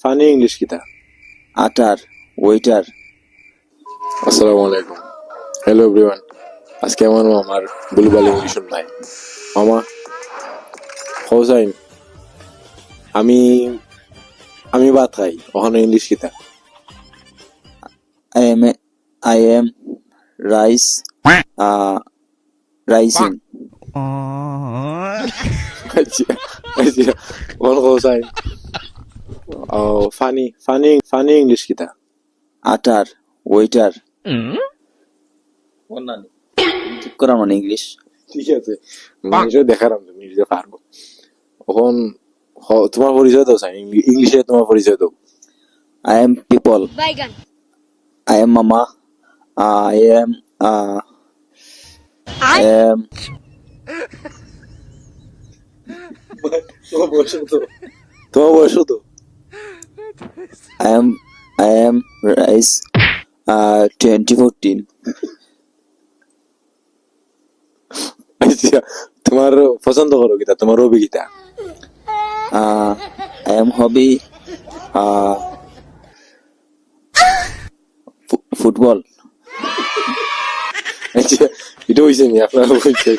Funny English কিতা? আটার, waiter. আসসালামু আলাইকুম। Hello everyone. আজকে আমার বুলবাল ইংলিশ শুনবাই। মামা হোসাইন, আমি আমি ভাত খাই, ওখানে ইংলিশ কিতা? I am rice, rising. আচ্ছা আচ্ছা, ওখানে হোসাইন ফানি ইংলিশ কিতা? আটার, ওয়েটার। ঠিক করা মানে ইংলিশ। ঠিক আছে, মানুষের দেখারাম তুমি নিজে পারবো। এখন তোমার পরিচয় দাও সাইন, ইংলিশে তোমার পরিচয় দাও। I am people. Baigan. I am mama. I am I am তোমার বয়স তো I am rice 2014. আচ্ছা, তোমার পছন্দ করো কিতা, তোমার হবি কিতা? I am hobby football. আচ্ছা, এটা হয়েছে নি আপনার হয়েছে?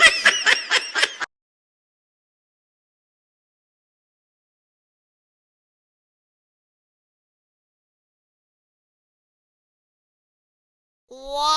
Wow.